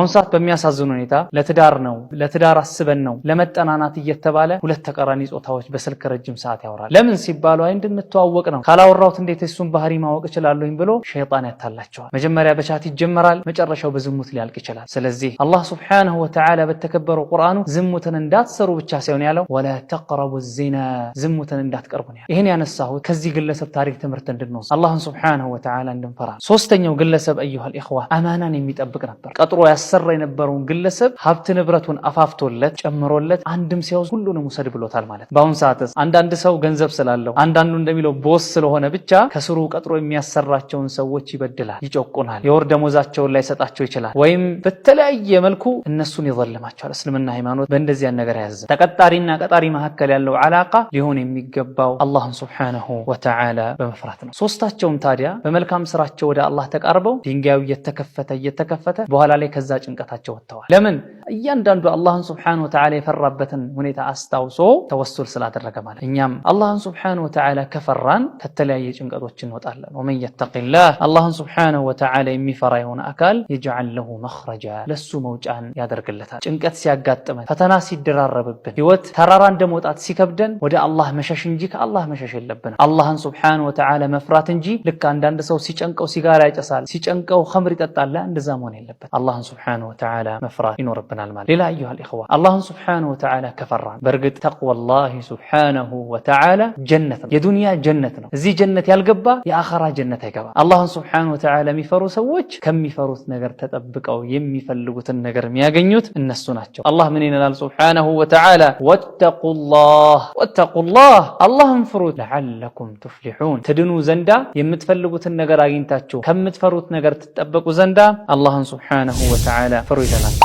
አሁን ሰዓት በሚያሳዝን ሁኔታ ለትዳር አስበን ነው ለመጠናናት እየተባለ ሁለት ተቃራኒ ጾታዎች በስልክ ረጅም ሰዓት ያወራል። ለምን ሲባሉ አይ እንድንተዋወቅ ነው፣ ካላወራሁት እንዴት እሱን ባህሪ ማወቅ እችላለሁኝ ብሎ ሸይጣን ያታላቸዋል። መጀመሪያ በቻት ይጀመራል፣ መጨረሻው በዝሙት ሊያልቅ ይችላል። ስለዚህ አላህ ሱብሓነሁ ወተዓላ በተከበረው ቁርአኑ ዝሙትን እንዳትሰሩ ብቻ ሳይሆን ያለው ወላ ተቅረቡ ዚና፣ ዝሙትን እንዳትቀርቡ ነው። ይሄን ያነሳሁት ከዚህ ግለሰብ ታሪክ ትምህርት እንድንወስድ አላህን ሱብሓነሁ ወተዓላ እንድንፈራ። ሶስተኛው ግለሰብ አዩሃል ኢኽዋ አማናን የሚጠብቅ ነበር። ቀጥሮ ያሰራ የነበረውን ግለሰብ ሀብት ንብረቱን አፋፍቶለት ጨምሮለት አንድም ሲያውዝ ሁሉንም ውሰድ ብሎታል ማለት። በአሁን ሰዓትስ አንዳንድ ሰው ገንዘብ ስላለው አንዳንዱ እንደሚለው ቦስ ስለሆነ ብቻ ከስሩ ቀጥሮ የሚያሰራቸውን ሰዎች ይበድላል፣ ይጮቁናል፣ የወር ደሞዛቸውን ላይ ሰጣቸው ይችላል፣ ወይም በተለያየ መልኩ እነሱን ይዘልማቸዋል። እስልምና ሃይማኖት በእንደዚህ ነገር ያዘ። ተቀጣሪና ቀጣሪ መካከል ያለው አላቃ ሊሆን የሚገባው አላህን ሱብሓነሁ ወተዓላ በመፍራት ነው። ሶስታቸውም ታዲያ በመልካም ስራቸው ወደ አላህ ተቃርበው ድንጋዩ እየተከፈተ በኋላ ላይ ከዛ ጭንቀታቸው ወጥተዋል። ለምን? እያንዳንዱ አላህን ሱብሓነሁ ወተዓላ የፈራበትን ሁኔታ አስታውሶ ተወሱል ስላደረገ ማለት። እኛም አላህን ሱብሓነሁ ወተዓላ ከፈራን ከተለያየ ጭንቀቶች እንወጣለን። ወመን የተቂላህ አላህን ሱብሓነሁ ወተዓላ የሚፈራ የሆነ አካል የጅዐል ለሁ መኽረጃ ለሱ መውጫን ያደርግለታል። ጭንቀት ሲያጋጥመን፣ ፈተና ሲደራረብብን፣ ህይወት ተራራ እንደመውጣት ሲከብደን ወደ አላህ መሸሽ እንጂ ከአላህ መሸሽ የለብንም። አላህን ሱብሓነሁ ወተዓላ መፍራት እንጂ ልክ አንዳንድ ሰው ሲጨንቀው ሲጋራ ያጨሳል፣ ሲጨንቀው ኸምር ይጠጣል፣ እንደዛ መሆን የለበት። አላህን ሱብሓነሁ ወተዓላ መፍራት ይኖርብናል ማለት። ሌላ አዩሃል ኢኽዋ አላህን ሱብሓነሁ ወተዓላ ከፈራን በእርግጥ ተቅወላሂ ሱብሓነሁ ወተዓላ ጀነት ነው፣ የዱንያ ጀነት ነው። እዚህ ጀነት ያልገባ የአኸራ ጀነት አይገባም። አላህን ሱብሓነሁ ወተዓላ የሚፈሩ ሰዎች ከሚፈሩት ነገር ተጠብቀው የሚፈልጉትን ነገር የሚያገኙት እነሱ ናቸው። አላህ ምን ይላል ሱብሓነሁ ወተዓላ ወተቁላህ አላህን ፍሩት ለዓለኩም ቱፍሊሑን ትድኑ ዘንዳ የምትፈልጉትን ነገር አግኝታችሁ ከምትፈሩት ነገር ትጠበቁ ዘንዳ አላህን ሱብሓነሁ ወተዓላ ፍሩ ይላል።